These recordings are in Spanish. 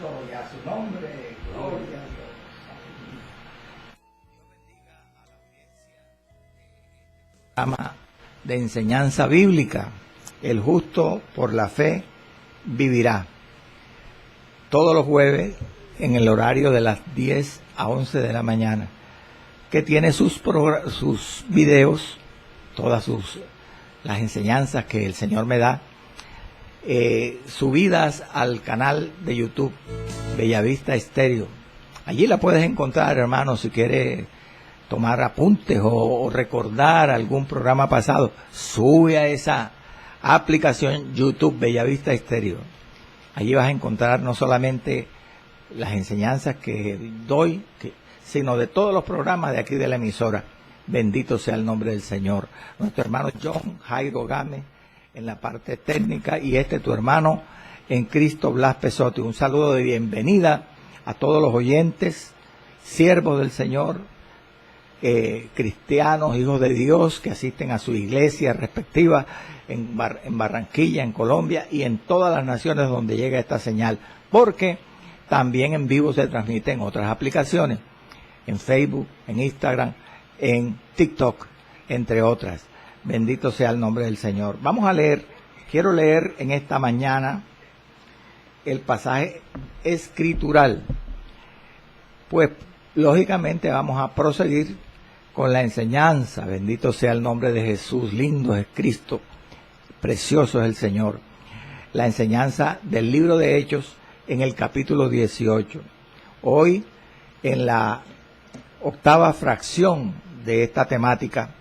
gloria a su nombre, gloria a Dios. Programa de enseñanza bíblica, el justo por la fe vivirá. Todos los jueves en el horario de las 10 a 11 de la mañana, que tiene sus videos, todas las enseñanzas que el Señor me da, subidas al canal de YouTube Bellavista Estéreo. Allí la puedes encontrar, hermano, si quieres tomar apuntes o recordar algún programa pasado. Sube a esa aplicación YouTube Bellavista Estéreo. Allí vas a encontrar no solamente las enseñanzas que doy, sino de todos los programas de aquí de la emisora. Bendito sea el nombre del Señor. Nuestro hermano John Jairo Gámez en la parte técnica, y tu hermano en Cristo, Blas Pesotti. Un saludo de bienvenida a todos los oyentes, siervos del Señor, cristianos, hijos de Dios que asisten a su iglesia respectiva en Barranquilla, en Colombia y en todas las naciones donde llega esta señal, porque también en vivo se transmite en otras aplicaciones, en Facebook, en Instagram, en TikTok, entre otras. Bendito sea el nombre del Señor. Vamos a leer, quiero leer en esta mañana el pasaje escritural. Pues lógicamente vamos a proseguir con la enseñanza. Bendito sea el nombre de Jesús. Lindo es Cristo, precioso es el Señor. La enseñanza del libro de Hechos en el capítulo 18. Hoy en la octava fracción de esta temática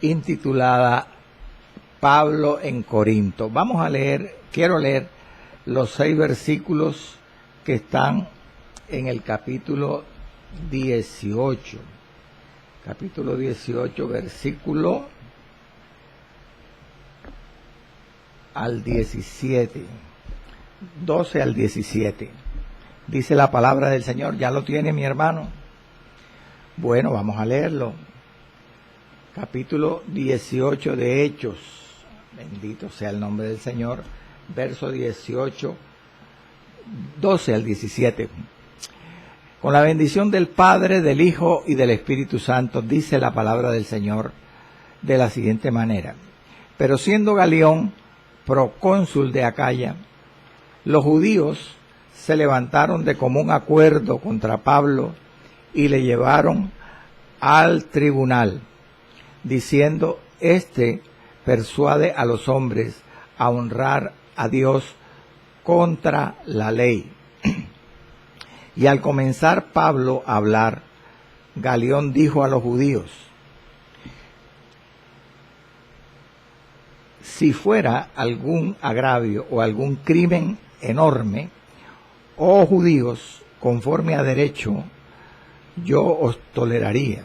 intitulada Pablo en Corinto. Vamos a leer, quiero leer los 6 versículos que están en el capítulo 18. Capítulo 18, versículo al 17. 12 al 17. Dice la palabra del Señor. ¿Ya lo tiene mi hermano? Bueno, vamos a leerlo. Capítulo 18 de Hechos. Bendito sea el nombre del Señor. Verso 18, 12 al 17. Con la bendición del Padre, del Hijo y del Espíritu Santo, dice la palabra del Señor de la siguiente manera. Pero siendo Galión procónsul de Acaya, los judíos se levantaron de común acuerdo contra Pablo y le llevaron al tribunal, diciendo: este persuade a los hombres a honrar a Dios contra la ley. Y al comenzar Pablo a hablar, Galión dijo a los judíos: si fuera algún agravio o algún crimen enorme, oh judíos, conforme a derecho, yo os toleraría.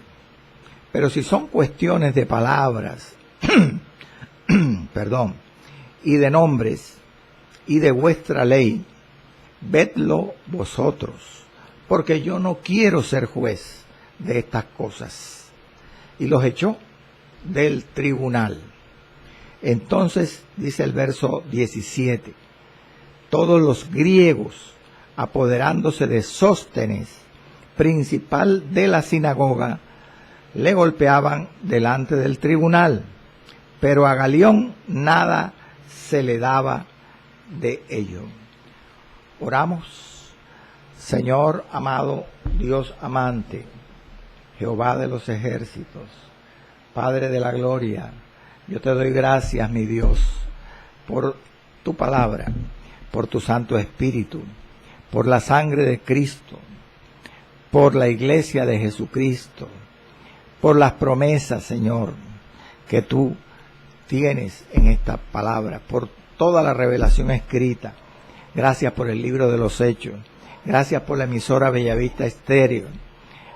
Pero si son cuestiones de palabras, perdón, y de nombres, y de vuestra ley, vedlo vosotros, porque yo no quiero ser juez de estas cosas. Y los echó del tribunal. Entonces, dice el verso 17, todos los griegos, apoderándose de Sóstenes, principal de la sinagoga, le golpeaban delante del tribunal, pero a Galión nada se le daba de ello. Oramos. Señor amado, Dios amante, Jehová de los ejércitos, Padre de la gloria, yo te doy gracias, mi Dios, por tu palabra, por tu Santo Espíritu, por la sangre de Cristo, por la iglesia de Jesucristo, por las promesas, Señor, que tú tienes en esta palabra, por toda la revelación escrita. Gracias por el libro de los Hechos. Gracias por la emisora Bellavista Estéreo.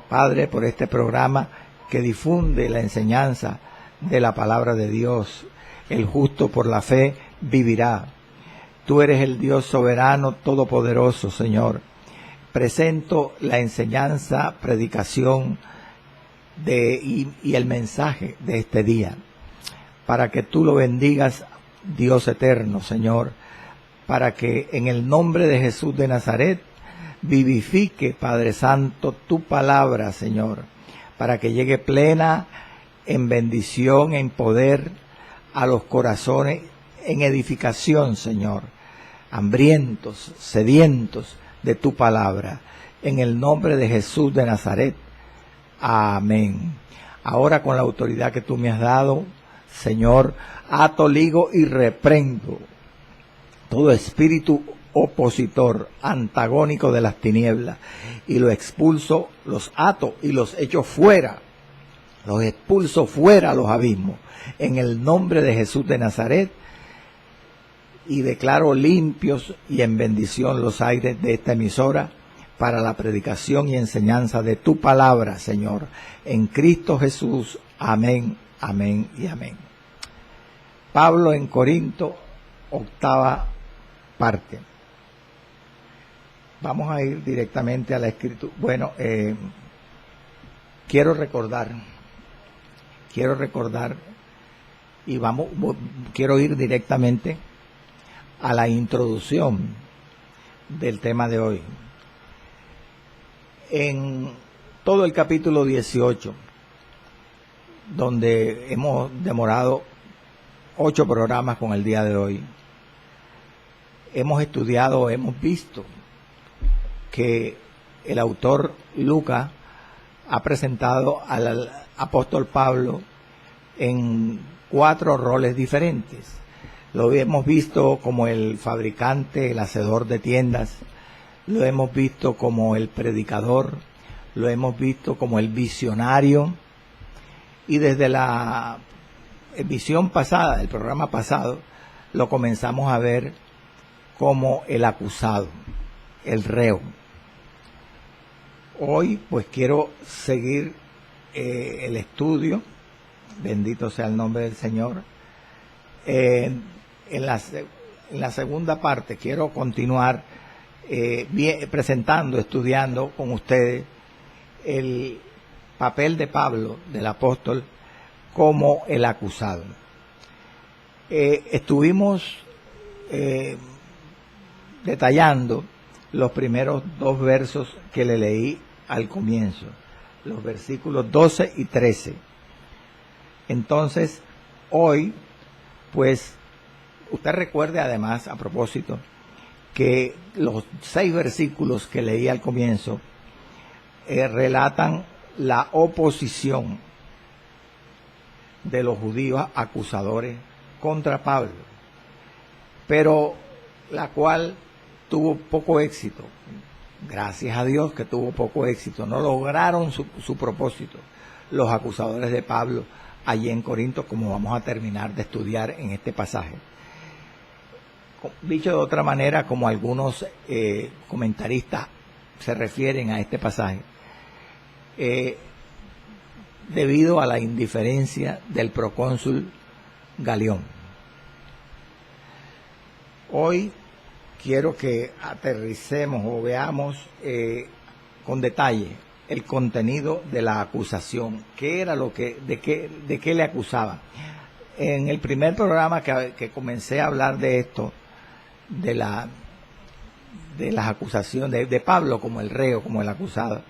Padre, por este programa que difunde la enseñanza de la palabra de Dios. El justo por la fe vivirá. Tú eres el Dios soberano, todopoderoso, Señor. Presento la enseñanza, predicación y el mensaje de este día, para que tú lo bendigas, Dios eterno, Señor, para que en el nombre de Jesús de Nazaret Vivifique, Padre Santo, tu palabra, Señor, para que llegue plena en bendición, en poder a los corazones, en edificación, Señor, hambrientos, sedientos de tu palabra. En el nombre de Jesús de Nazaret. Amén. Ahora, con la autoridad que tú me has dado, Señor, ato, ligo y reprendo todo espíritu opositor, antagónico de las tinieblas, y lo expulso, los ato y los echo fuera, los expulso fuera a los abismos, en el nombre de Jesús de Nazaret, y declaro limpios y en bendición los aires de esta emisora para la predicación y enseñanza de tu palabra, Señor, en Cristo Jesús. Amén, amén y amén. Pablo en Corinto, 8ª parte. Vamos a ir directamente a la escritura. Bueno, quiero recordar y quiero ir directamente a la introducción del tema de hoy. En todo el capítulo 18, donde hemos demorado 8 programas con el día de hoy, hemos estudiado, hemos visto que el autor Lucas ha presentado al apóstol Pablo en 4 roles diferentes. Lo hemos visto como el fabricante, el hacedor de tiendas, lo hemos visto como el predicador, lo hemos visto como el visionario, y desde la visión pasada, el programa pasado, lo comenzamos a ver como el acusado, el reo. Hoy pues quiero seguir el estudio, bendito sea el nombre del Señor. En la segunda parte quiero continuar presentando, estudiando con ustedes el papel de Pablo, del apóstol, como el acusado. Estuvimos detallando los primeros 2 versos que le leí al comienzo, los versículos 12 y 13. Entonces, hoy, pues, usted recuerde además, a propósito, que los 6 versículos que leí al comienzo relatan la oposición de los judíos acusadores contra Pablo, pero la cual tuvo poco éxito. Gracias a Dios que tuvo poco éxito. No lograron su propósito los acusadores de Pablo allí en Corinto, como vamos a terminar de estudiar en este pasaje. Dicho de otra manera, como algunos comentaristas se refieren a este pasaje, debido a la indiferencia del procónsul Galión. Hoy quiero que aterricemos o veamos con detalle el contenido de la acusación. ¿Qué era de qué le acusaba? En el primer programa que comencé a hablar de esto, de las acusaciones de Pablo como el reo, como el acusado,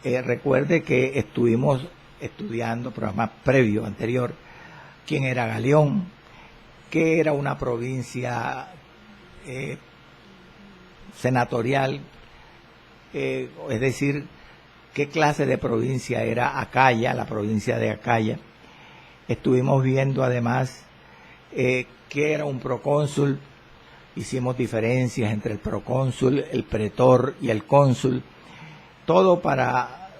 recuerde que estuvimos estudiando programas previos, anterior, quién era Galión, qué era una provincia senatorial, es decir, qué clase de provincia era Acaya, la provincia de Acaya. Estuvimos viendo además qué era un procónsul. Hicimos diferencias entre el procónsul, el pretor y el cónsul, todo para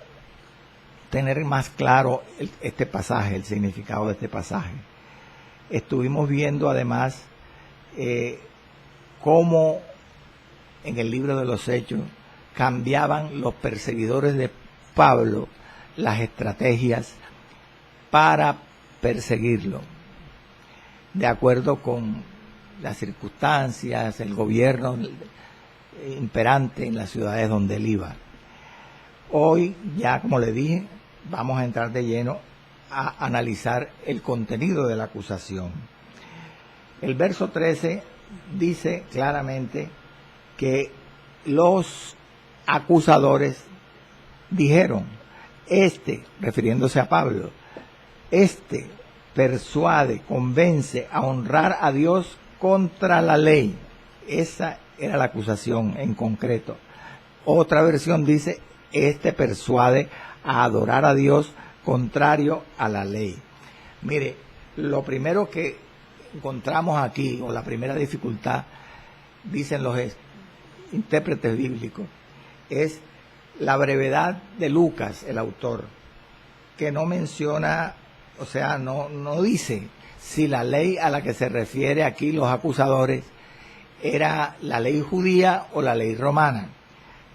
tener más claro este pasaje, el significado de este pasaje. Estuvimos viendo además cómo en el libro de los Hechos cambiaban los perseguidores de Pablo las estrategias para perseguirlo, de acuerdo con las circunstancias, el gobierno imperante en las ciudades donde él iba. Hoy, ya como le dije, vamos a entrar de lleno a analizar el contenido de la acusación. El verso 13 dice claramente que los acusadores dijeron, refiriéndose a Pablo, persuade, convence a honrar a Dios contra la ley. Esa era la acusación en concreto. Otra versión dice, persuade a adorar a Dios contrario a la ley. Mire, lo primero que encontramos aquí, o la primera dificultad, dicen los intérpretes bíblicos, es la brevedad de Lucas, el autor, que no menciona, o sea, no dice si la ley a la que se refiere aquí los acusadores era la ley judía o la ley romana.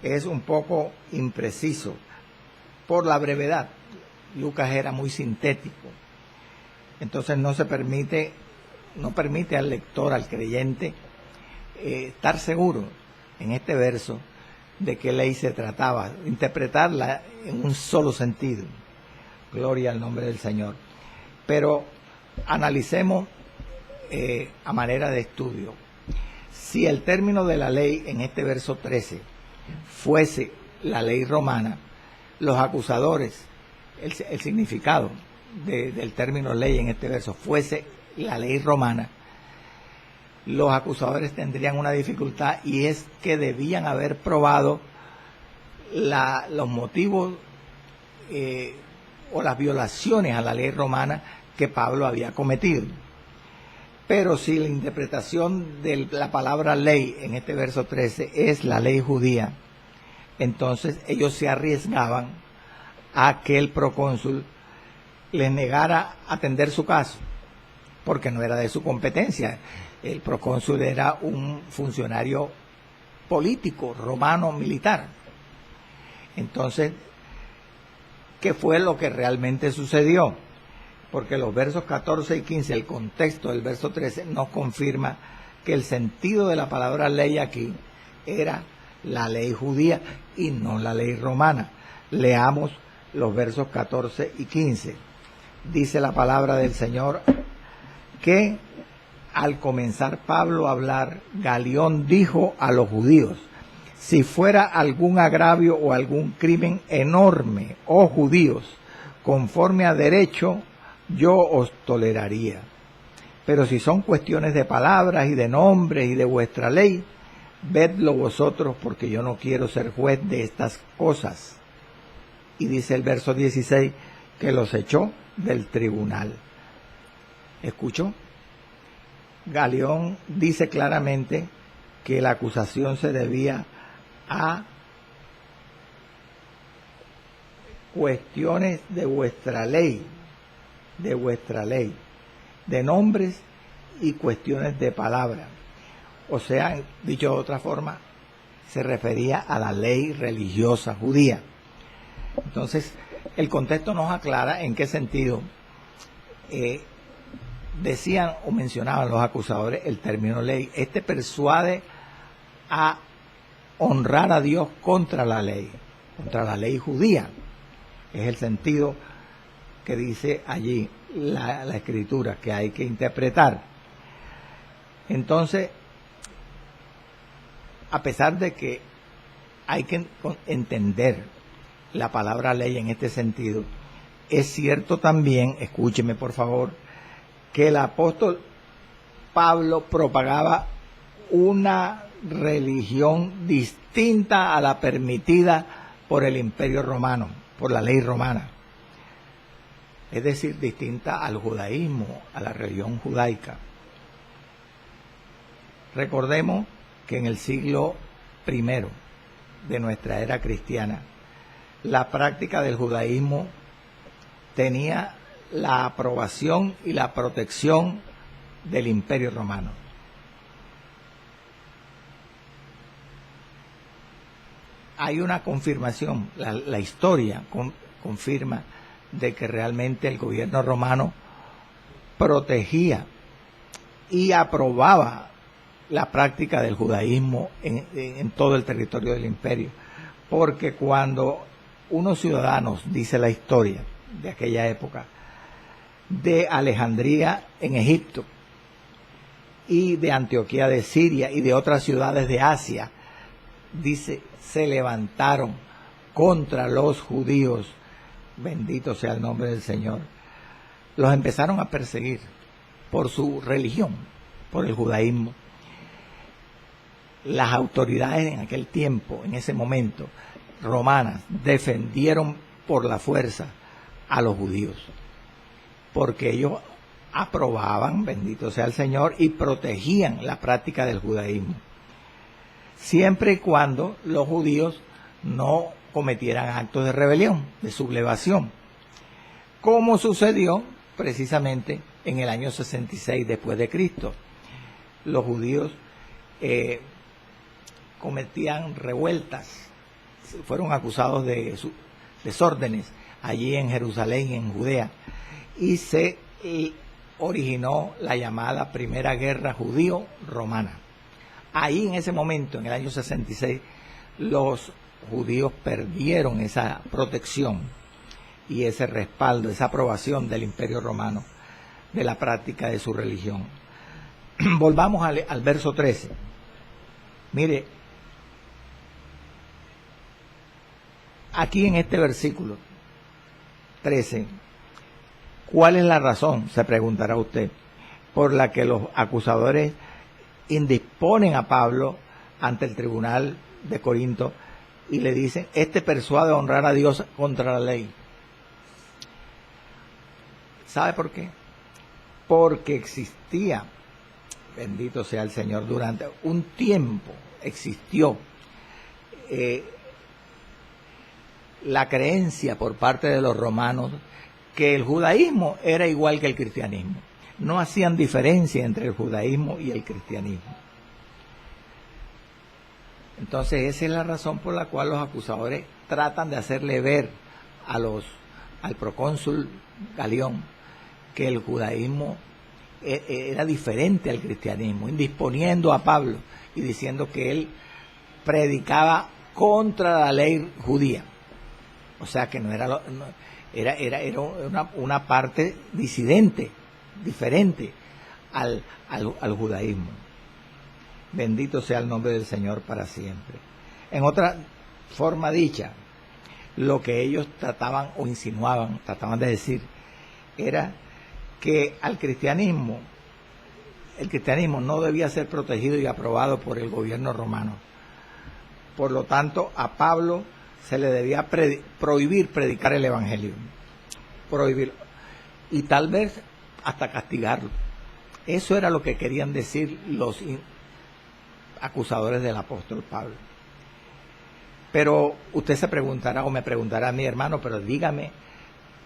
Es un poco impreciso por la brevedad. Lucas era muy sintético, entonces no permite al lector, al creyente, estar seguro en este verso de qué ley se trataba, interpretarla en un solo sentido. Gloria al nombre del Señor. Pero analicemos a manera de estudio. Si el término de la ley en este verso 13 fuese la ley romana, los acusadores, el significado del término ley en este verso fuese la ley romana, los acusadores tendrían una dificultad, y es que debían haber probado los motivos o las violaciones a la ley romana que Pablo había cometido. Pero si la interpretación de la palabra ley en este verso 13 es la ley judía, entonces ellos se arriesgaban a que el procónsul les negara atender su caso, porque no era de su competencia. El procónsul era un funcionario político, romano, militar. Entonces, ¿qué fue lo que realmente sucedió? Porque los versos 14 y 15, el contexto del verso 13, nos confirma que el sentido de la palabra ley aquí era la ley judía y no la ley romana. Leamos los versos 14 y 15. Dice la palabra del Señor que al comenzar Pablo a hablar, Galión dijo a los judíos, si fuera algún agravio o algún crimen enorme, oh judíos, conforme a derecho, yo os toleraría. Pero si son cuestiones de palabras y de nombres y de vuestra ley, vedlo vosotros, porque yo no quiero ser juez de estas cosas. Y dice el verso 16, que los echó del tribunal. ¿Escuchó? Galión dice claramente que la acusación se debía a cuestiones de vuestra ley, de nombres y cuestiones de palabra. O sea, dicho de otra forma, se refería a la ley religiosa judía. Entonces, el contexto nos aclara en qué sentido decían o mencionaban los acusadores el término ley. Persuade a honrar a Dios contra la ley judía. Es el sentido que dice allí la escritura que hay que interpretar. Entonces, a pesar de que hay que entender la palabra ley en este sentido, es cierto también, escúcheme por favor, que el apóstol Pablo propagaba una religión distinta a la permitida por el Imperio Romano, por la ley romana. Es decir, distinta al judaísmo, a la religión judaica. Recordemos que en el siglo I de nuestra era cristiana, la práctica del judaísmo tenía la aprobación y la protección del Imperio Romano. Hay una confirmación, la historia confirma de que realmente el gobierno romano protegía y aprobaba la práctica del judaísmo en todo el territorio del imperio, porque cuando unos ciudadanos, dice la historia de aquella época, de Alejandría en Egipto y de Antioquía de Siria y de otras ciudades de Asia, dice, se levantaron contra los judíos, bendito sea el nombre del Señor. Los empezaron a perseguir por su religión, por el judaísmo. Las autoridades en aquel tiempo, en ese momento, romanas, defendieron por la fuerza a los judíos, porque ellos aprobaban, bendito sea el Señor, y protegían la práctica del judaísmo, siempre y cuando los judíos no cometieran actos de rebelión, de sublevación, como sucedió precisamente en el año 66 después de Cristo. Los judíos cometían revueltas, fueron acusados de desórdenes allí en Jerusalén, en Judea, y se originó la llamada Primera Guerra Judío-Romana. Ahí en ese momento, en el año 66, los judíos perdieron esa protección y ese respaldo, esa aprobación del Imperio Romano de la práctica de su religión. Volvamos al verso 13. Mire, aquí en este versículo 13, ¿cuál es la razón, se preguntará usted, por la que los acusadores indisponen a Pablo ante el tribunal de Corinto y le dicen, este persuade a honrar a Dios contra la ley? ¿Sabe por qué? Porque existía, bendito sea el Señor, durante un tiempo existió la creencia por parte de los romanos que el judaísmo era igual que el cristianismo. No hacían diferencia entre el judaísmo y el cristianismo. Entonces esa es la razón por la cual los acusadores tratan de hacerle ver al procónsul Galión que el judaísmo era diferente al cristianismo, indisponiendo a Pablo y diciendo que él predicaba contra la ley judía. O sea que no era era una parte disidente, diferente al judaísmo. Bendito sea el nombre del Señor para siempre. En otra forma dicha, lo que ellos trataban o insinuaban, trataban de decir, era que el cristianismo no debía ser protegido y aprobado por el gobierno romano. Por lo tanto, a Pablo se le debía prohibir predicar el evangelio, prohibirlo, y tal vez hasta castigarlo. Eso era lo que querían decir los acusadores del apóstol Pablo. Pero usted se preguntará o me preguntará a mi hermano, pero dígame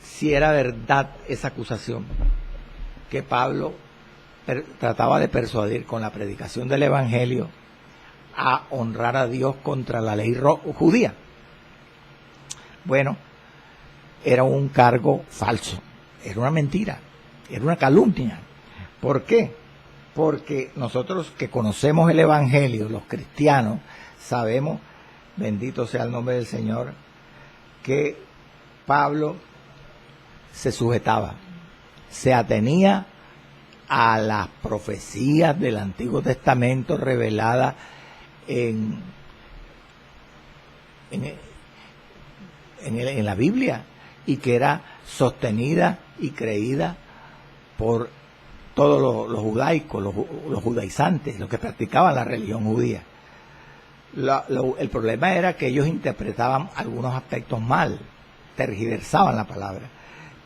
si era verdad esa acusación, que Pablo trataba de persuadir con la predicación del evangelio a honrar a Dios contra la ley judía. Bueno, era un cargo falso, era una mentira, era una calumnia. ¿Por qué? Porque nosotros que conocemos el evangelio, los cristianos, sabemos, bendito sea el nombre del Señor, que Pablo se sujetaba, se atenía a las profecías del Antiguo Testamento reveladas en la Biblia, y que era sostenida y creída por todos los judaicos, los judaizantes, los que practicaban la religión judía. El problema era que ellos interpretaban algunos aspectos mal, tergiversaban la palabra.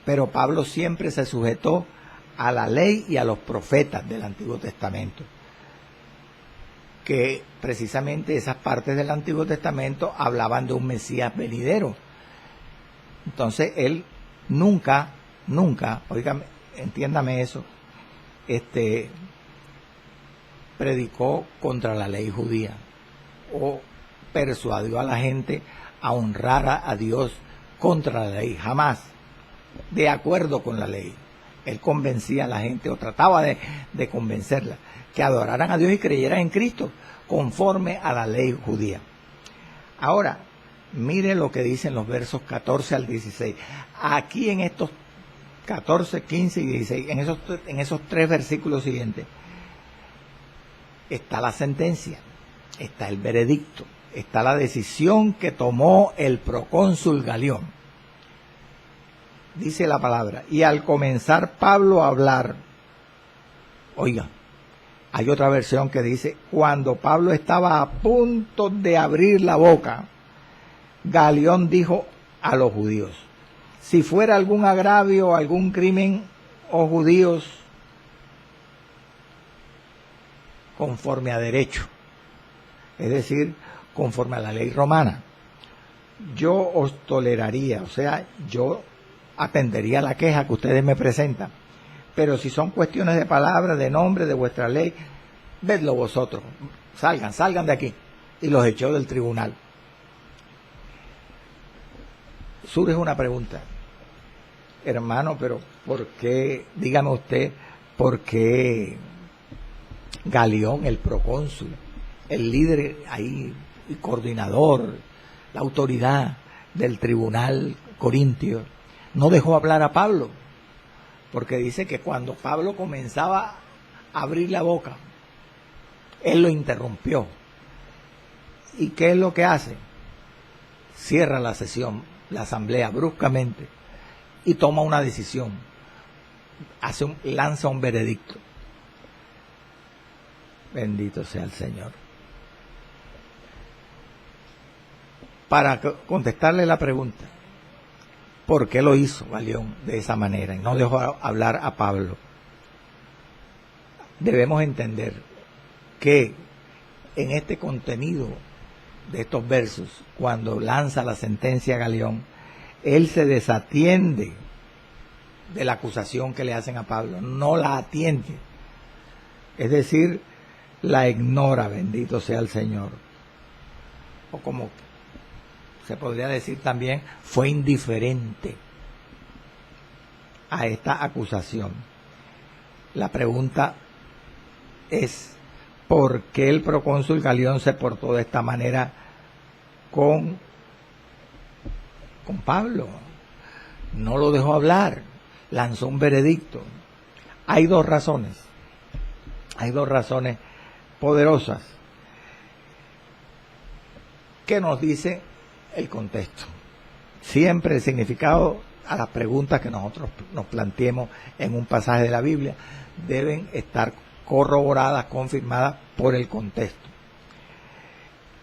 Pero Pablo siempre se sujetó a la ley y a los profetas del Antiguo Testamento, que precisamente esas partes del Antiguo Testamento hablaban de un Mesías venidero. Entonces él nunca, oígame, entiéndame eso, predicó contra la ley judía o persuadió a la gente a honrar a Dios contra la ley, jamás, de acuerdo con la ley. Él convencía a la gente, o trataba de convencerla, que adoraran a Dios y creyeran en Cristo, conforme a la ley judía. Ahora, mire lo que dicen los versos 14 al 16. Aquí en estos 14, 15 y 16, en esos tres versículos siguientes, está la sentencia, está el veredicto, está la decisión que tomó el procónsul Galión. Dice la palabra, y al comenzar Pablo a hablar, oiga, hay otra versión que dice, cuando Pablo estaba a punto de abrir la boca, Galión dijo a los judíos, si fuera algún agravio, algún crimen, oh judíos, conforme a derecho, es decir, conforme a la ley romana, yo os toleraría, o sea, yo atendería la queja que ustedes me presentan, pero si son cuestiones de palabra, de nombre, de vuestra ley, vedlo vosotros, salgan de aquí, y los echó del tribunal. Surge una pregunta, hermano, pero ¿por qué, dígame usted, por qué Galión, el procónsul, el líder ahí, el coordinador, la autoridad del tribunal corintio, no dejó hablar a Pablo? Porque dice que cuando Pablo comenzaba a abrir la boca, él lo interrumpió. ¿Y qué es lo que hace? Cierra la sesión, la asamblea bruscamente y toma una decisión, lanza un veredicto. Bendito sea el Señor. Para contestarle la pregunta, ¿por qué lo hizo Galión de esa manera y no dejó hablar a Pablo? Debemos entender que en este contenido de estos versos, cuando lanza la sentencia a Galión, él se desatiende de la acusación que le hacen a Pablo, no la atiende, es decir, la ignora, bendito sea el Señor, o como se podría decir también, fue indiferente a esta acusación. La pregunta es, ¿por qué el procónsul Galión se portó de esta manera con Pablo? No lo dejó hablar, lanzó un veredicto. Hay dos razones poderosas que nos dice el contexto. Siempre el significado a las preguntas que nosotros nos planteemos en un pasaje de la Biblia deben estar corroboradas, confirmadas por el contexto.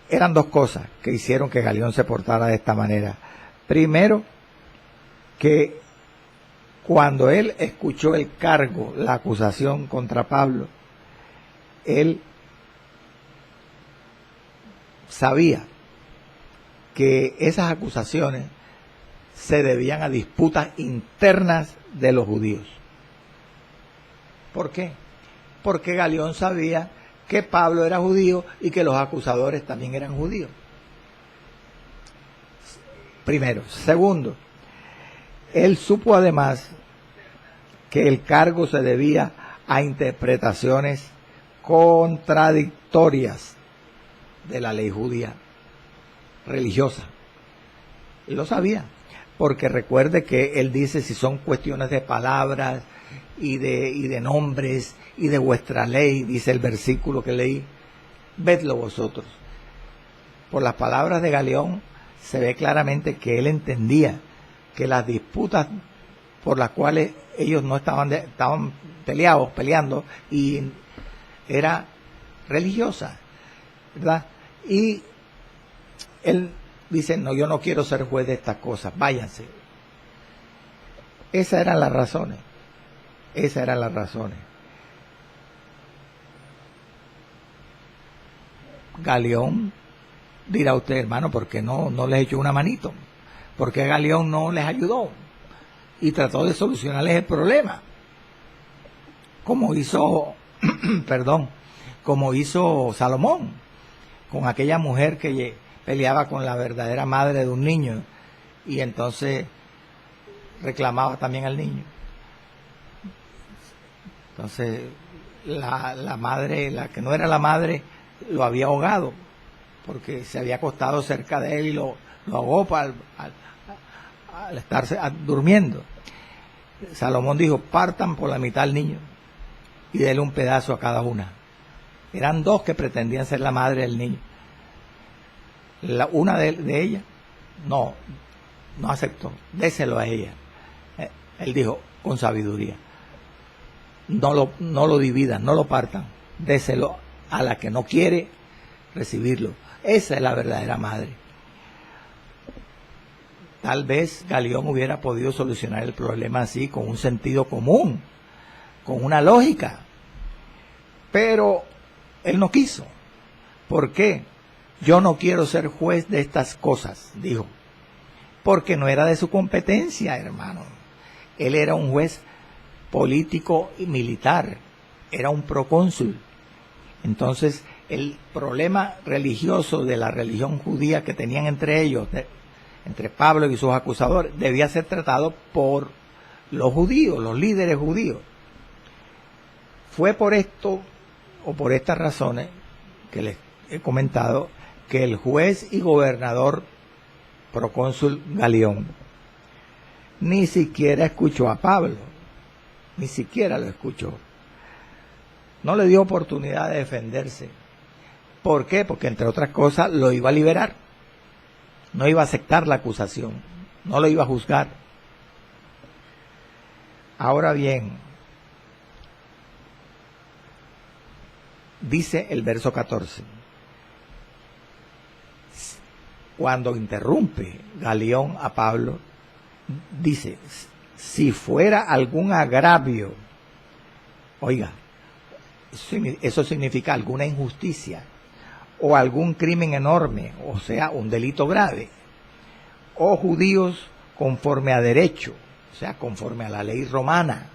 Eran dos cosas que hicieron que Galión se portara de esta manera. Primero, que cuando él escuchó el cargo, la acusación contra Pablo, él sabía que esas acusaciones se debían a disputas internas de los judíos. ¿Por qué? Porque Galión sabía que Pablo era judío y que los acusadores también eran judíos. Primero. Segundo, él supo además que el cargo se debía a interpretaciones contradictorias de la ley judía religiosa. Él lo sabía, porque recuerde que él dice, si son cuestiones de palabras y de nombres y de vuestra ley, dice el versículo que leí, vedlo vosotros. Por las palabras de Galión se ve claramente que él entendía que las disputas por las cuales ellos no estaban peleando, y era religiosa, ¿verdad? Y él dice, no, yo no quiero ser juez de estas cosas, váyanse. Esas eran las razones. Galión, dirá usted, hermano, ¿por qué no les echó una manito? ¿Por qué Galión no les ayudó? Y trató de solucionarles el problema. Como hizo, como hizo Salomón, con aquella mujer que peleaba con la verdadera madre de un niño y entonces reclamaba también al niño. Entonces la madre, la que no era la madre, lo había ahogado porque se había acostado cerca de él y lo ahogó al estarse durmiendo. Salomón dijo, partan por la mitad al niño y denle un pedazo a cada una. Eran dos que pretendían ser la madre del niño. Una de ellas no aceptó, déselo a ella. Él dijo con sabiduría, no lo dividan, no lo partan, déselo a la que no quiere recibirlo. Esa es la verdadera madre. Tal vez Galión hubiera podido solucionar el problema así, con un sentido común, con una lógica, pero él no quiso. ¿Por qué? Yo no quiero ser juez de estas cosas, dijo, porque no era de su competencia, hermano. Él era un juez político y militar, era un procónsul. Entonces, el problema religioso de la religión judía que tenían entre ellos, entre Pablo y sus acusadores, debía ser tratado por los judíos, los líderes judíos. Fue por esto, o por estas razones que les he comentado, que el juez y gobernador procónsul Galión ni siquiera escuchó a Pablo, ni siquiera lo escuchó. No le dio oportunidad de defenderse. ¿Por qué? Porque entre otras cosas lo iba a liberar. No iba a aceptar la acusación, no lo iba a juzgar. Ahora bien, dice el verso 14, cuando interrumpe Galión a Pablo, dice, si fuera algún agravio, oiga, eso significa alguna injusticia, o algún crimen enorme, o sea, un delito grave, o judíos conforme a derecho, o sea, conforme a la ley romana,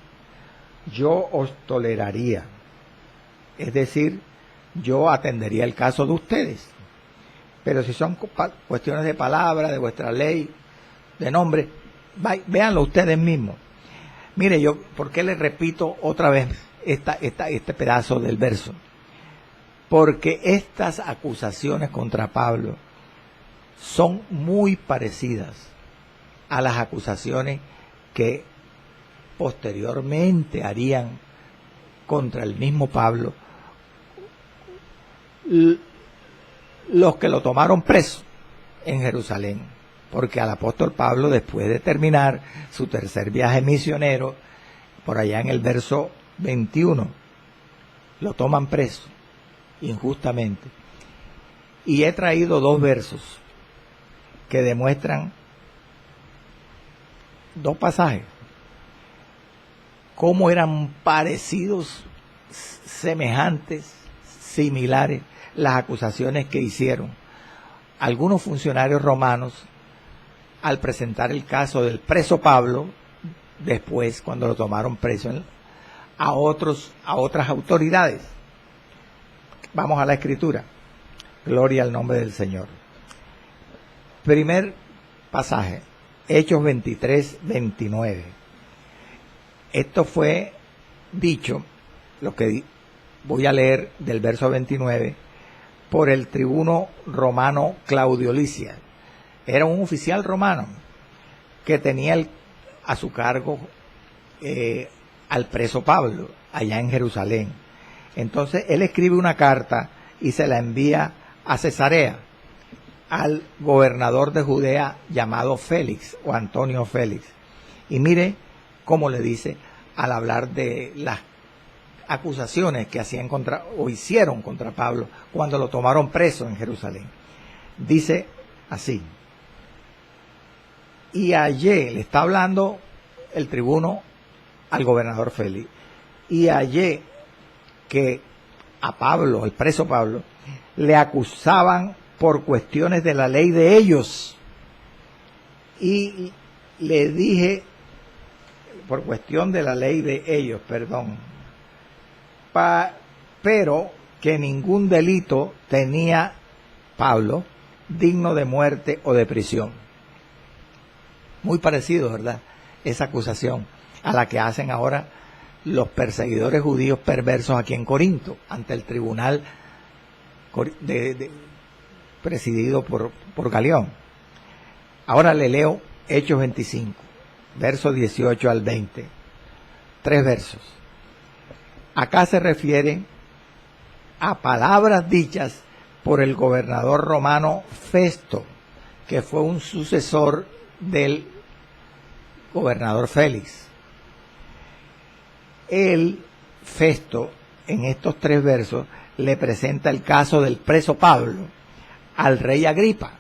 yo os toleraría. Es decir, yo atendería el caso de ustedes. Pero si son cuestiones de palabra, de vuestra ley, de nombre, véanlo ustedes mismos. Mire, yo, ¿por qué les repito otra vez este pedazo del verso? Porque estas acusaciones contra Pablo son muy parecidas a las acusaciones que posteriormente harían contra el mismo Pablo los que lo tomaron preso en Jerusalén. Porque al apóstol Pablo, después de terminar su tercer viaje misionero, por allá en el verso 21, lo toman preso injustamente. Y he traído dos versos que demuestran, dos pasajes, cómo eran parecidos, semejantes, similares las acusaciones que hicieron algunos funcionarios romanos al presentar el caso del preso Pablo, después cuando lo tomaron preso a otras autoridades. Vamos a la escritura. Gloria al nombre del Señor. Primer pasaje, Hechos 23, 29. Esto fue dicho, lo que voy a leer del verso 29, por el tribuno romano Claudio Lisias. Era un oficial romano que tenía a su cargo al preso Pablo allá en Jerusalén. Entonces él escribe una carta y se la envía a Cesarea, al gobernador de Judea llamado Félix o Antonio Félix. Y mire cómo le dice al hablar de las acusaciones que hacían hicieron contra Pablo cuando lo tomaron preso en Jerusalén. Dice así: y hallé, le está hablando el tribuno al gobernador Félix, y hallé que a Pablo, el preso Pablo, le acusaban por cuestiones de la ley de ellos. Y le dije, por cuestión de la ley de ellos, perdón, pero que ningún delito tenía Pablo digno de muerte o de prisión. Muy parecido, ¿verdad?, esa acusación a la que hacen ahora los perseguidores judíos perversos aquí en Corinto, ante el tribunal presidido por Galión. Ahora le leo Hechos 25, versos 18 al 20. 3 versos. Acá se refiere a palabras dichas por el gobernador romano Festo, que fue un sucesor del gobernador Félix. El Festo, en estos 3 versos, le presenta el caso del preso Pablo al rey Agripa.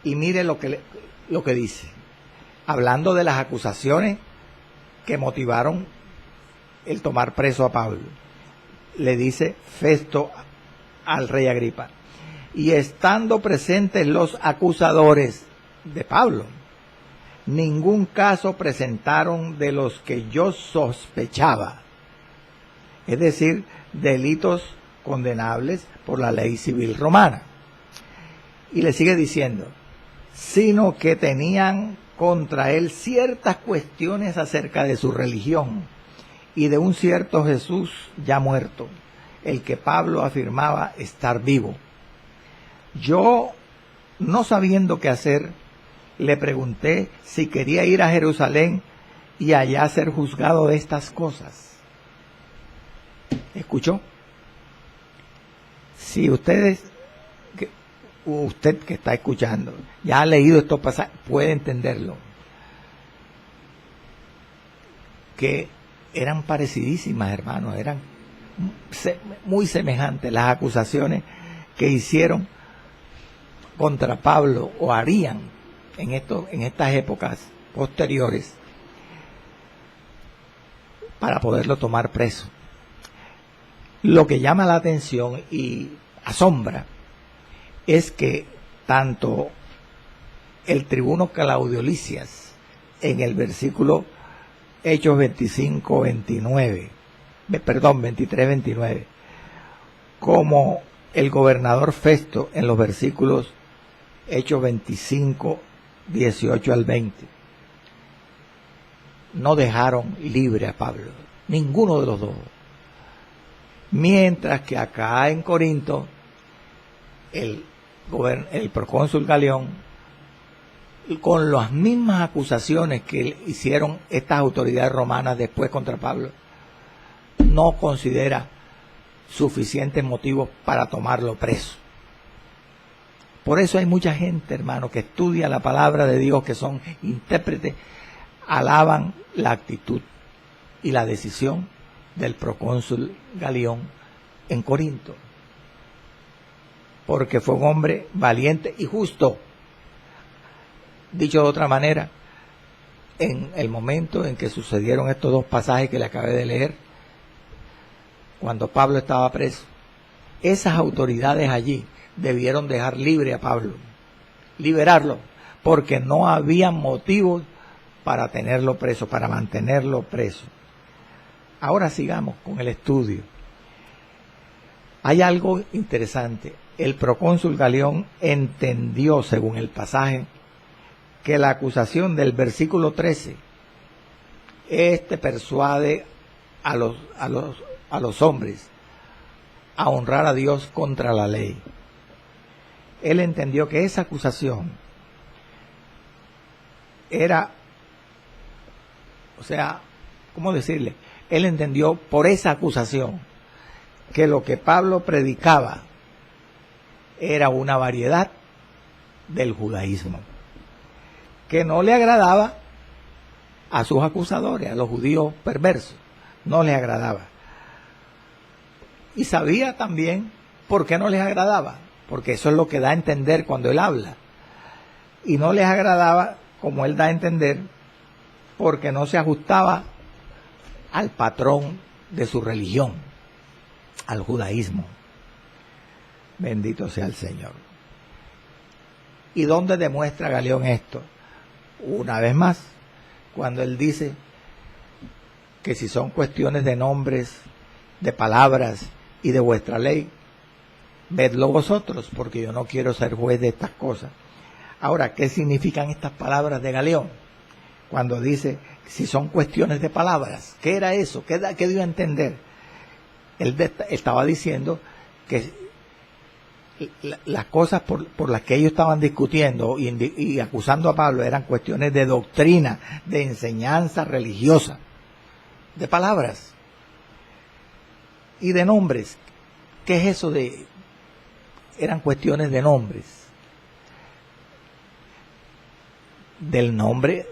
Y mire lo que dice, hablando de las acusaciones que motivaron el tomar preso a Pablo. Le dice Festo al rey Agripa: y estando presentes los acusadores de Pablo, ningún caso presentaron de los que yo sospechaba, es decir, delitos condenables por la ley civil romana. Y le sigue diciendo, sino que tenían contra él ciertas cuestiones acerca de su religión y de un cierto Jesús ya muerto, el que Pablo afirmaba estar vivo. Yo, no sabiendo qué hacer, le pregunté si quería ir a Jerusalén y allá ser juzgado de estas cosas. ¿Escuchó? Si usted que está escuchando ya ha leído estos pasajes, puede entenderlo, que eran parecidísimas, hermanos, eran muy semejantes las acusaciones que hicieron contra Pablo, o harían en estas épocas posteriores, para poderlo tomar preso. Lo que llama la atención y asombra es que tanto el tribuno Claudio Lisias, en el versículo Hechos 23-29, como el gobernador Festo en los versículos Hechos 25-18 al 20, no dejaron libre a Pablo, ninguno de los dos. Mientras que acá en Corinto, el procónsul Galión, con las mismas acusaciones que hicieron estas autoridades romanas después contra Pablo, no considera suficientes motivos para tomarlo preso. Por eso hay mucha gente, hermano, que estudia la palabra de Dios, que son intérpretes, alaban la actitud y la decisión del procónsul Galión en Corinto, porque fue un hombre valiente y justo. Dicho de otra manera, en el momento en que sucedieron estos 2 pasajes que le acabé de leer, cuando Pablo estaba preso, esas autoridades allí debieron dejar libre a Pablo, liberarlo, porque no había motivos para tenerlo preso, para mantenerlo preso. Ahora sigamos con el estudio. Hay algo interesante. El procónsul Galión entendió, según el pasaje, que la acusación del versículo 13, persuade a los hombres a honrar a Dios contra la ley. Él entendió que esa acusación era, o sea, ¿cómo decirle? Él entendió por esa acusación que lo que Pablo predicaba era una variedad del judaísmo, que no le agradaba a sus acusadores, a los judíos perversos, no les agradaba. Y sabía también por qué no les agradaba, porque eso es lo que da a entender cuando él habla. Y no les agradaba, como él da a entender, porque no se ajustaba al patrón de su religión, al judaísmo. Bendito sea el Señor. ¿Y dónde demuestra Galión esto? Una vez más, cuando él dice que si son cuestiones de nombres, de palabras y de vuestra ley, vedlo vosotros, porque yo no quiero ser juez de estas cosas. Ahora, ¿qué significan estas palabras de Galión? Cuando dice, si son cuestiones de palabras, ¿qué era eso? ¿Qué dio a entender? Él estaba diciendo que las cosas por las que ellos estaban discutiendo y acusando a Pablo eran cuestiones de doctrina, de enseñanza religiosa, de palabras y de nombres. ¿Qué es eso de eran cuestiones de nombres, del nombre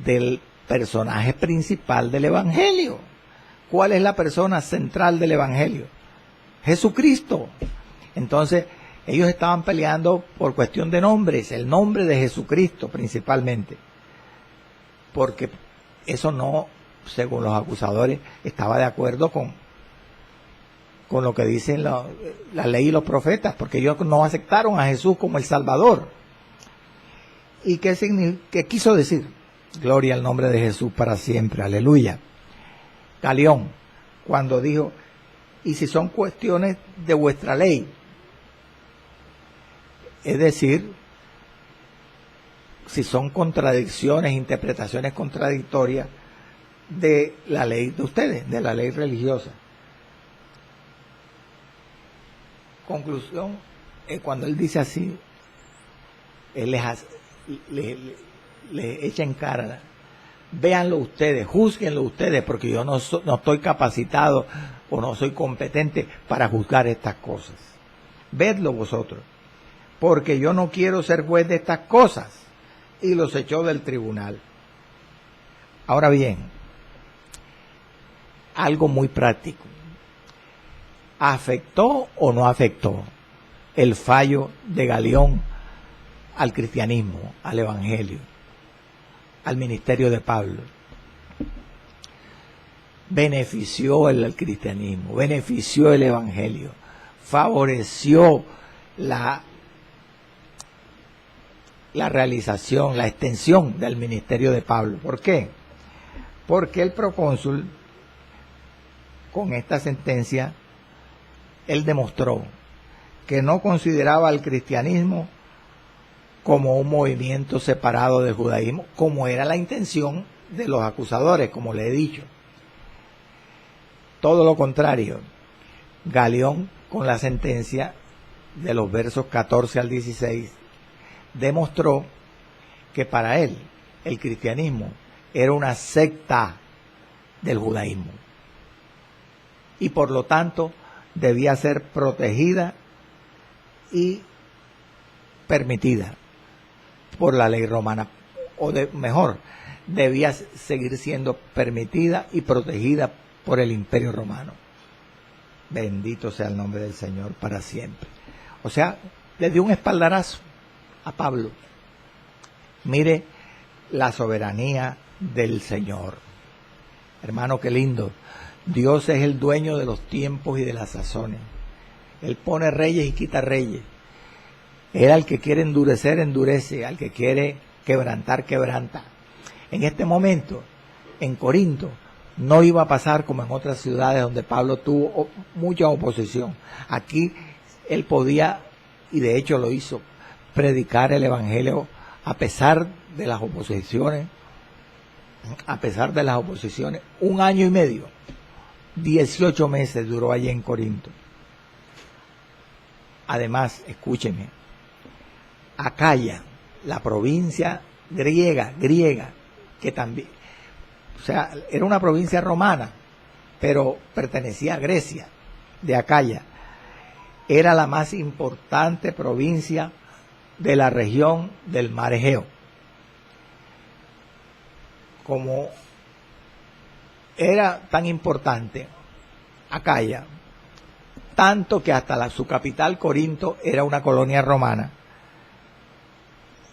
del personaje principal del Evangelio. ¿Cuál es la persona central del Evangelio? Jesucristo. Entonces, ellos estaban peleando por cuestión de nombres, el nombre de Jesucristo principalmente, porque eso no, según los acusadores, estaba de acuerdo con lo que dicen la ley y los profetas, porque ellos no aceptaron a Jesús como el Salvador. ¿Y qué quiso decir? Gloria al nombre de Jesús para siempre, aleluya. Galión, cuando dijo, y si son cuestiones de vuestra ley, es decir, si son contradicciones, interpretaciones contradictorias de la ley de ustedes, de la ley religiosa. Conclusión, cuando él dice así, él le echa en cara, véanlo ustedes, júzguenlo ustedes, porque yo no estoy capacitado o no soy competente para juzgar estas cosas. Vedlo vosotros, porque yo no quiero ser juez de estas cosas. Y los echó del tribunal. Ahora bien, algo muy práctico. ¿Afectó o no afectó el fallo de Galión al cristianismo, al evangelio, al ministerio de Pablo? Benefició el cristianismo, benefició el evangelio, favoreció la realización, la extensión del ministerio de Pablo. ¿Por qué? Porque el procónsul, con esta sentencia, él demostró que no consideraba al cristianismo como un movimiento separado del judaísmo, como era la intención de los acusadores, como le he dicho. Todo lo contrario, Galión, con la sentencia de los versos 14 al 16, demostró que para él el cristianismo era una secta del judaísmo y por lo tanto debía ser protegida y permitida por la ley romana, o mejor, debía seguir siendo permitida y protegida por el imperio romano. Bendito sea el nombre del Señor para siempre. O sea, le dio un espaldarazo a Pablo. Mire la soberanía del Señor. Hermano, qué lindo. Dios es el dueño de los tiempos y de las sazones. Él pone reyes y quita reyes. Él al que quiere endurecer, endurece. Al que quiere quebrantar, quebranta. En este momento, en Corinto, no iba a pasar como en otras ciudades donde Pablo tuvo mucha oposición. Aquí él podía, y de hecho lo hizo, predicar el evangelio a pesar de las oposiciones, un año y medio, 18 meses duró allí en Corinto. Además, escúcheme, Acaya, la provincia griega, que también, o sea, era una provincia romana, pero pertenecía a Grecia, de Acaya, era la más importante provincia de la región del Mar Egeo. Como era tan importante Acaya, tanto que hasta su capital, Corinto, era una colonia romana,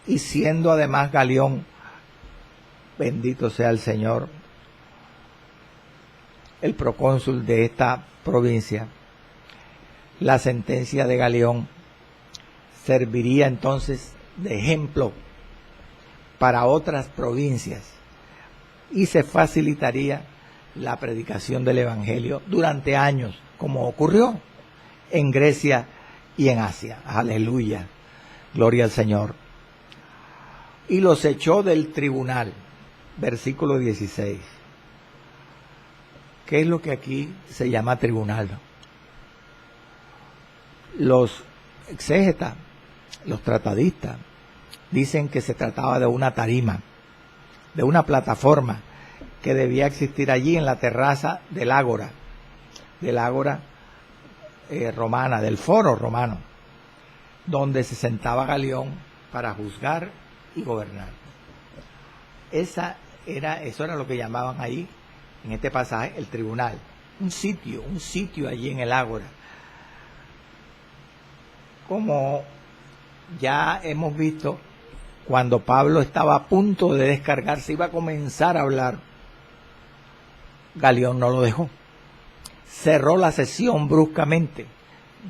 y siendo además Galión, bendito sea el Señor, el procónsul de esta provincia, la sentencia de Galión serviría entonces de ejemplo para otras provincias y se facilitaría la predicación del evangelio durante años, como ocurrió en Grecia y en Asia. Aleluya, gloria al Señor. Y los echó del tribunal, versículo 16. ¿Qué es lo que aquí se llama tribunal? Los exégetas, los tratadistas, dicen que se trataba de una tarima, de una plataforma que debía existir allí en la terraza del ágora romana, del foro romano. donde se sentaba Galión para juzgar y gobernar. Eso era lo que llamaban ahí, en este pasaje, el tribunal. Un sitio allí en el ágora. Como ya hemos visto, cuando Pablo estaba a punto de descargarse, iba a comenzar a hablar, Galión no lo dejó. Cerró la sesión bruscamente,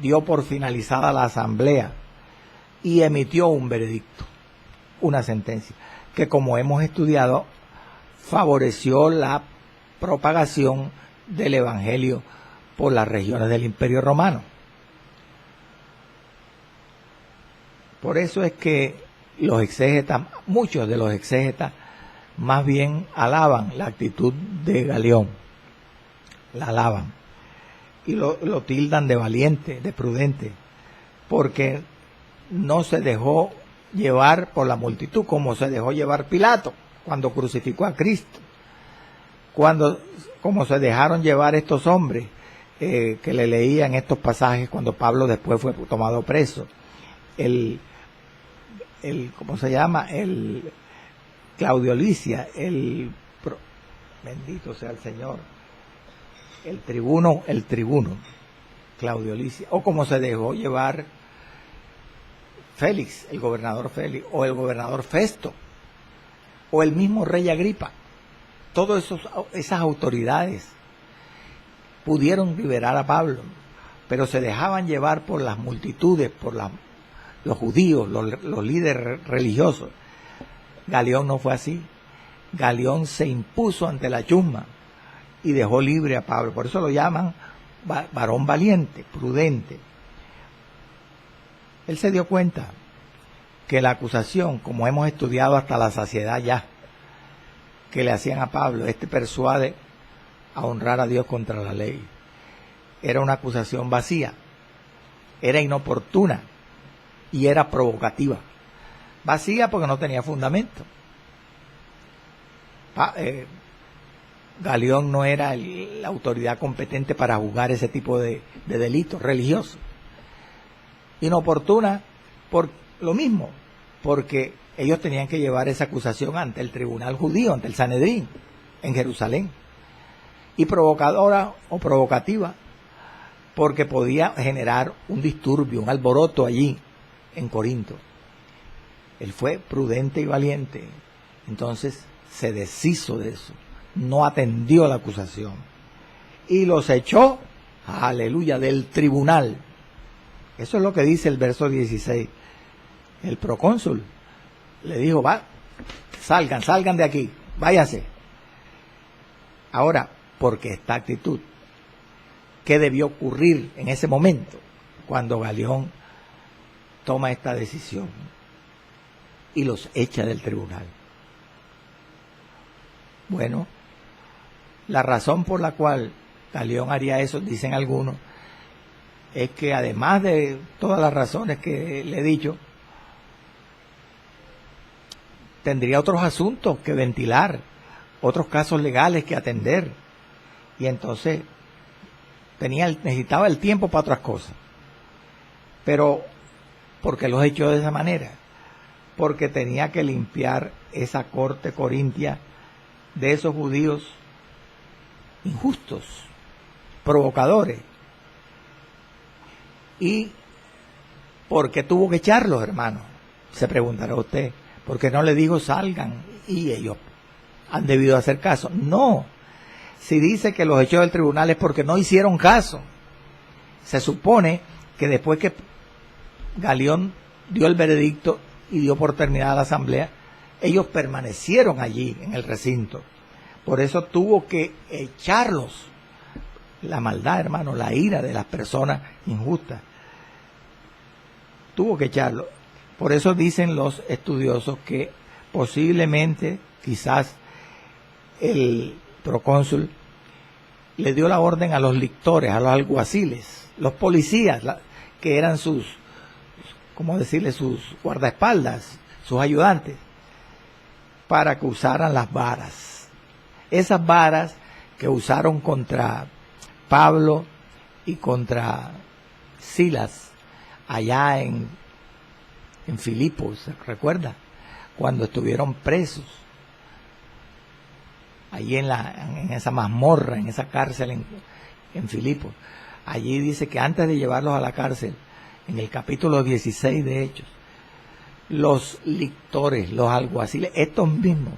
dio por finalizada la asamblea y emitió un veredicto, una sentencia, que como hemos estudiado, favoreció la propagación del evangelio por las regiones del Imperio Romano. Por eso es que los exégetas, muchos de los exégetas, más bien alaban la actitud de Galión, la alaban y lo tildan de valiente, de prudente, porque no se dejó llevar por la multitud como se dejó llevar Pilato cuando crucificó a Cristo, como se dejaron llevar estos hombres que le leían estos pasajes cuando Pablo después fue tomado preso. ¿Cómo se llama? El Claudio Licia, bendito sea el Señor, el tribuno Claudio Licia, o como se dejó llevar Félix, el gobernador Félix, o el gobernador Festo, o el mismo rey Agripa. Todas esas autoridades pudieron liberar a Pablo, pero se dejaban llevar por las multitudes, por los judíos, los líderes religiosos. Galión no fue así. Galión se impuso ante la chusma y dejó libre a Pablo. Por eso lo llaman varón valiente, prudente. Él se dio cuenta que la acusación, como hemos estudiado hasta la saciedad ya, que le hacían a Pablo, persuade a honrar a Dios contra la ley, era una acusación vacía, era inoportuna y era provocativa. Vacía porque no tenía fundamento. Galión no era la autoridad competente para juzgar ese tipo de delitos religiosos. Inoportuna por lo mismo, porque ellos tenían que llevar esa acusación ante el tribunal judío, ante el Sanedrín, en Jerusalén. Y provocadora o provocativa, porque podía generar un disturbio, un alboroto allí en Corinto. Él fue prudente y valiente, entonces se deshizo de eso, no atendió la acusación y los echó, aleluya, del tribunal. Eso es lo que dice el verso 16. El procónsul le dijo, salgan de aquí, váyanse. Ahora, porque esta actitud, ¿qué debió ocurrir en ese momento cuando Galión toma esta decisión y los echa del tribunal? Bueno, la razón por la cual Galión haría eso, dicen algunos, es que además de todas las razones que le he dicho, tendría otros asuntos que ventilar, otros casos legales que atender, y entonces necesitaba el tiempo para otras cosas. Pero, ¿por qué los echó de esa manera? Porque tenía que limpiar esa corte corintia de esos judíos injustos, provocadores. ¿Y por qué tuvo que echarlos, hermano? Se preguntará usted. ¿Por qué no le dijo salgan y ellos han debido hacer caso? No. Si dice que los echó del tribunal es porque no hicieron caso. Se supone que después que Galión dio el veredicto y dio por terminada la asamblea, ellos permanecieron allí en el recinto. Por eso tuvo que echarlos. La maldad, hermano, la ira de las personas injustas. Tuvo que echarlos. Por eso dicen los estudiosos que posiblemente, quizás, el procónsul le dio la orden a los lictores, a los alguaciles, los policías, que eran sus guardaespaldas, sus ayudantes, para que usaran las varas. Esas varas que usaron contra Pablo y contra Silas allá en en Filipos, ¿se recuerda? Cuando estuvieron presos, allí en esa mazmorra, en esa cárcel en Filipos. Allí dice que antes de llevarlos a la cárcel, en el capítulo 16 de Hechos, los lictores, los alguaciles, estos mismos,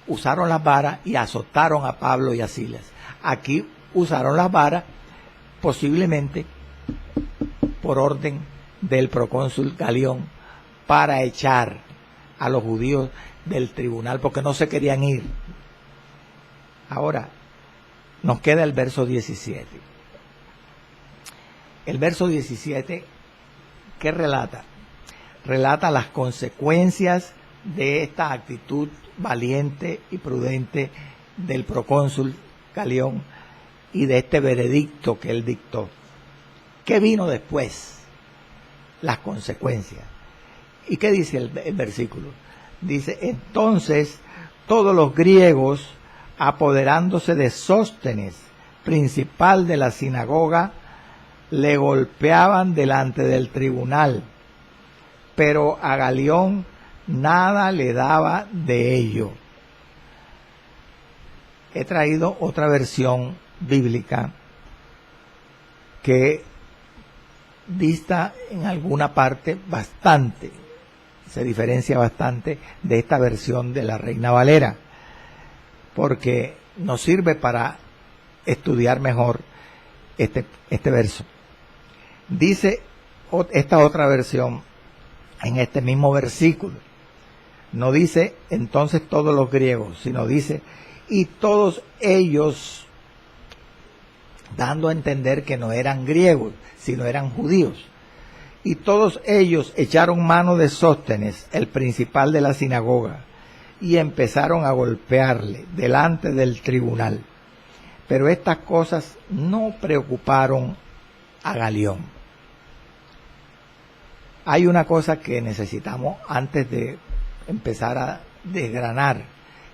usaron las varas y azotaron a Pablo y a Silas. Aquí usaron las varas posiblemente por orden del procónsul Galión para echar a los judíos del tribunal porque no se querían ir. Ahora, nos queda el verso 17. El verso 17, ¿qué relata? Relata las consecuencias de esta actitud valiente y prudente del procónsul Galión y de este veredicto que él dictó. ¿Qué vino después? Las consecuencias. ¿Y qué dice el versículo? Dice, entonces todos los griegos, apoderándose de Sóstenes, principal de la sinagoga, le golpeaban delante del tribunal, pero a Galión nada le daba de ello. He traído otra versión bíblica que dista en alguna parte bastante, se diferencia bastante de esta versión de la Reina Valera, porque nos sirve para estudiar mejor este verso. Dice esta otra versión en este mismo versículo, no dice entonces todos los griegos, sino dice y todos ellos, dando a entender que no eran griegos, sino eran judíos. Y todos ellos echaron mano de Sóstenes, el principal de la sinagoga, y empezaron a golpearle delante del tribunal. Pero estas cosas no preocuparon a Galión. Hay una cosa que necesitamos antes de empezar a desgranar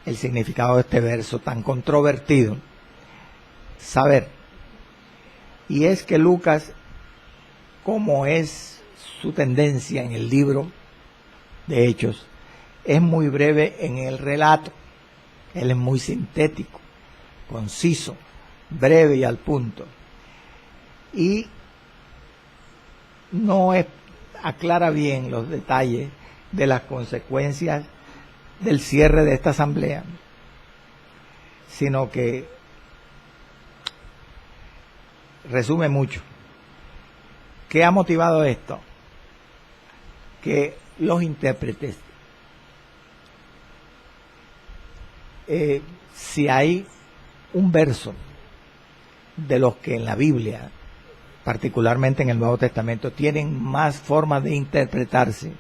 el significado de este verso tan controvertido, saber, y es que Lucas, como es su tendencia en el libro de Hechos, es muy breve en el relato. Él es muy sintético, conciso, breve y al punto, y no aclara bien los detalles de las consecuencias del cierre de esta asamblea, sino que resume mucho. ¿Qué ha motivado esto? Que los intérpretes, si hay un verso de los que en la Biblia, particularmente en el Nuevo Testamento, tienen más formas de interpretarse,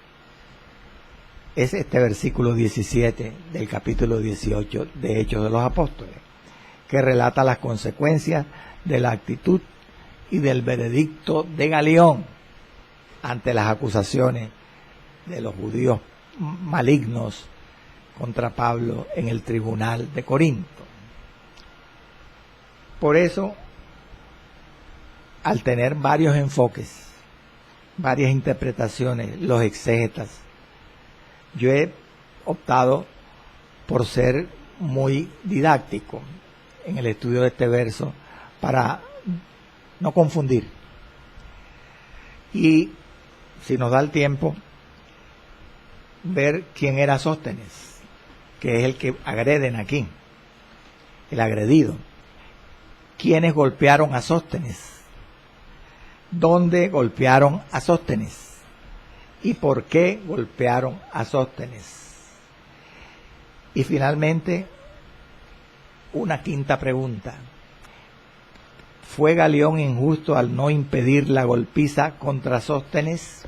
es este versículo 17 del capítulo 18 de Hechos de los Apóstoles, que relata las consecuencias de la actitud y del veredicto de Galión ante las acusaciones de los judíos malignos contra Pablo en el tribunal de Corinto. Por eso, al tener varios enfoques, varias interpretaciones, los exégetas, yo he optado por ser muy didáctico en el estudio de este verso para no confundir. Y si nos da el tiempo, ver quién era Sóstenes, que es el que agreden aquí, el agredido. ¿Quiénes golpearon a Sóstenes? ¿Dónde golpearon a Sóstenes? ¿Y por qué golpearon a Sóstenes? Y finalmente, una quinta pregunta. ¿Fue Galión injusto al no impedir la golpiza contra Sóstenes?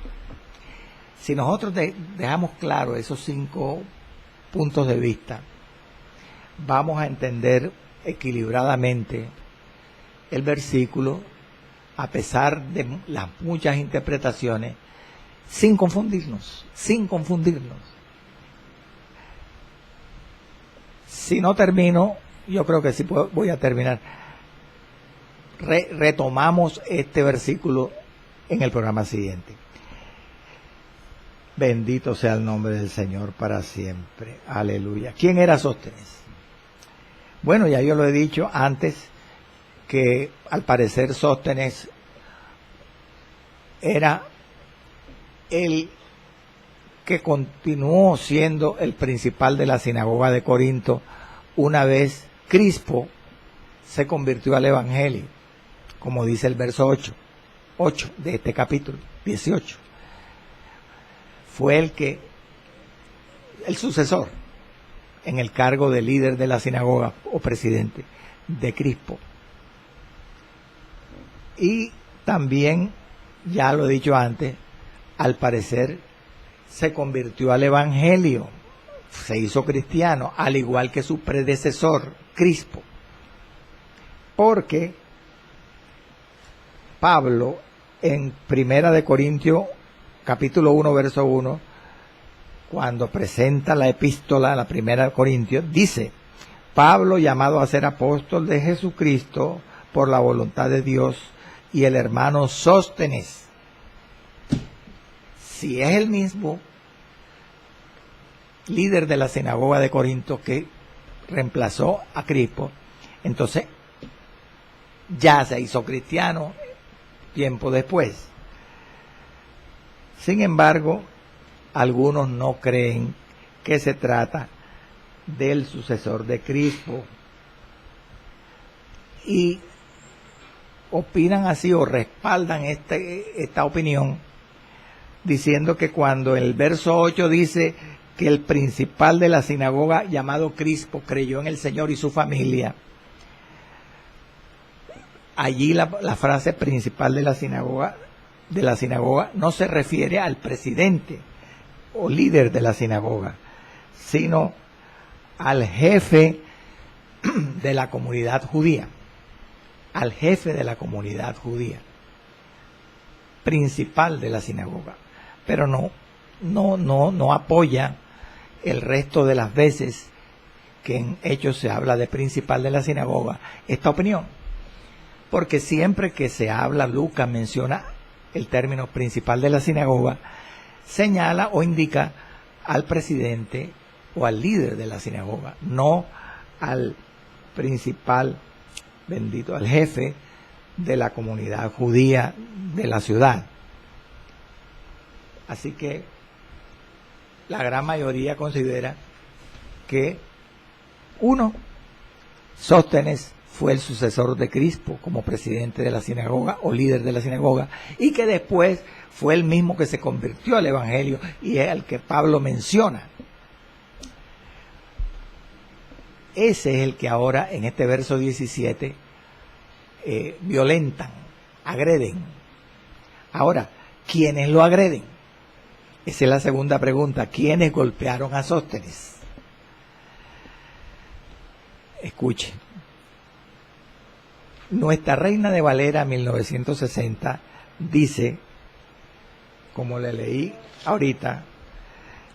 Si nosotros dejamos claro esos 5 puntos de vista, vamos a entender equilibradamente el versículo, a pesar de las muchas interpretaciones, sin confundirnos. Si no termino, yo creo que sí voy a terminar. Retomamos este versículo en el programa siguiente. Bendito sea el nombre del Señor para siempre. Aleluya. ¿Quién era Sóstenes? Bueno, ya yo lo he dicho antes, que al parecer Sóstenes era el que continuó siendo el principal de la sinagoga de Corinto una vez Crispo se convirtió al Evangelio, como dice el verso 8 de este capítulo 18. Fue el sucesor en el cargo de líder de la sinagoga o presidente de Crispo. Y también, ya lo he dicho antes, al parecer se convirtió al Evangelio, se hizo cristiano, al igual que su predecesor, Crispo. Porque Pablo, en Primera de Corintios, capítulo 1, verso 1, cuando presenta la epístola, la Primera de Corintios, dice: Pablo, llamado a ser apóstol de Jesucristo por la voluntad de Dios, y el hermano Sóstenes. Si es el mismo líder de la sinagoga de Corinto que reemplazó a Crispo, entonces ya se hizo cristiano tiempo después. Sin embargo, algunos no creen que se trata del sucesor de Crispo y opinan así o respaldan esta opinión diciendo que cuando el verso 8 dice que el principal de la sinagoga llamado Crispo creyó en el Señor y su familia, allí la frase principal de la sinagoga no se refiere al presidente o líder de la sinagoga, sino al jefe de la comunidad judía, principal de la sinagoga, pero no apoya el resto de las veces que en Hechos se habla de principal de la sinagoga esta opinión, porque siempre que se habla, Lucas menciona el término principal de la sinagoga, señala o indica al presidente o al líder de la sinagoga, no al principal, al jefe de la comunidad judía de la ciudad. Así que la gran mayoría considera que Sóstenes fue el sucesor de Crispo como presidente de la sinagoga o líder de la sinagoga, y que después fue el mismo que se convirtió al Evangelio y es el que Pablo menciona. Ese es el que ahora en este verso 17 violentan, agreden. Ahora, ¿quiénes lo agreden? Esa es la segunda pregunta. ¿Quiénes golpearon a Sóstenes? Escuchen. Nuestra Reina de Valera 1960 dice, como le leí ahorita: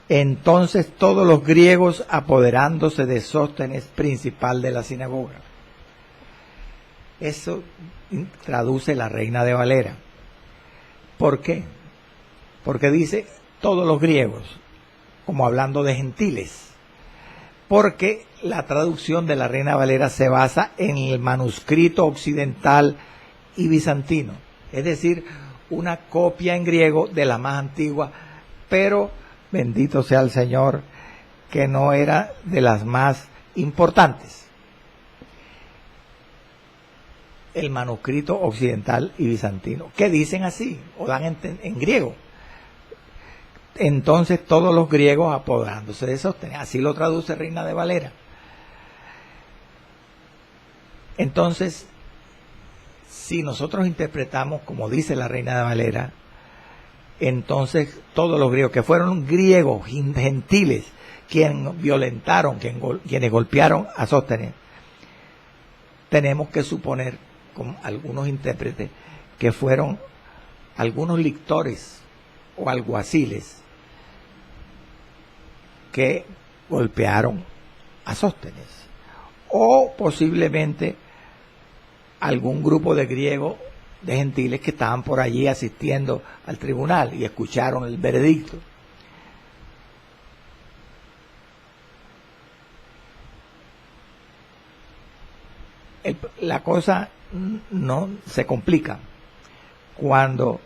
entonces todos los griegos apoderándose de Sóstenes, principal de la sinagoga. Eso traduce la Reina de Valera. ¿Por qué? Porque dice todos los griegos, como hablando de gentiles. Porque la traducción de la Reina Valera se basa en el manuscrito occidental y bizantino, es decir, una copia en griego de la más antigua, pero bendito sea el Señor, que no era de las más importantes. El manuscrito occidental y bizantino, que dicen así, o dan en griego. Entonces todos los griegos apoderándose de Sóstenes, así lo traduce Reina de Valera. Entonces, si nosotros interpretamos como dice la Reina de Valera, entonces todos los griegos, que fueron griegos gentiles quienes violentaron, quienes golpearon a Sóstenes, tenemos que suponer, con algunos intérpretes, que fueron algunos lictores o alguaciles que golpearon a Sóstenes, o posiblemente algún grupo de griegos, de gentiles que estaban por allí asistiendo al tribunal y escucharon el veredicto. la cosa no se complica cuando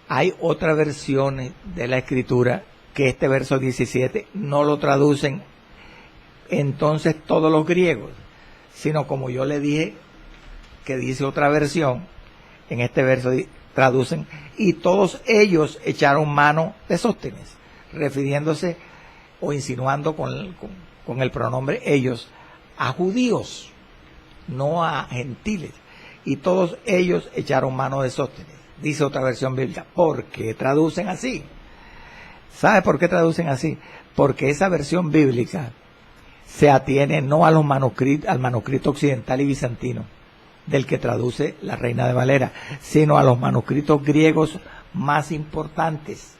hay otras versiones de la escritura que este verso 17 no lo traducen entonces todos los griegos, sino como yo le dije que dice otra versión, en este verso traducen, y todos ellos echaron mano de Sóstenes, refiriéndose o insinuando con el pronombre ellos a judíos, no a gentiles, y todos ellos echaron mano de Sóstenes, dice otra versión bíblica. ¿Por qué traducen así? ¿Sabe por qué traducen así? Porque esa versión bíblica se atiene no a los manuscritos, al manuscrito occidental y bizantino, del que traduce la Reina de Valera, sino a los manuscritos griegos más importantes.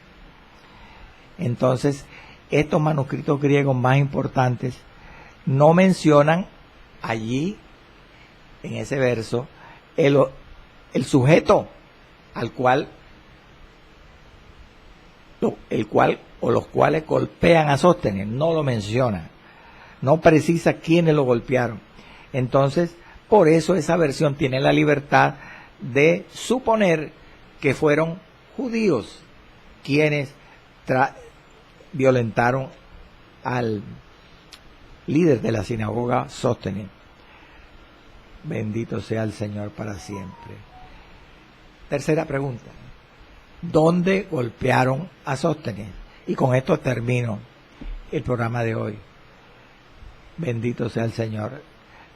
Entonces, estos manuscritos griegos más importantes no mencionan allí, en ese verso, el sujeto al cual o los cuales golpean a Sóstenes, no lo menciona, no precisa quiénes lo golpearon. Entonces, por eso esa versión tiene la libertad de suponer que fueron judíos quienes violentaron al líder de la sinagoga, Sóstenes. Bendito sea el Señor para siempre. Tercera pregunta: ¿dónde golpearon a Sóstenes? Y con esto termino el programa de hoy. Bendito sea el Señor.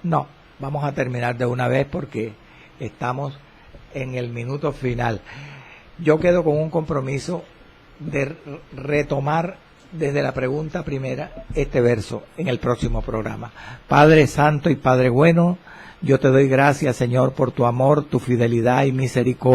No, vamos a terminar de una vez porque estamos en el minuto final. Yo quedo con un compromiso de retomar desde la pregunta primera este verso en el próximo programa. Padre Santo y Padre Bueno, yo te doy gracias, Señor, por tu amor, tu fidelidad y misericordia.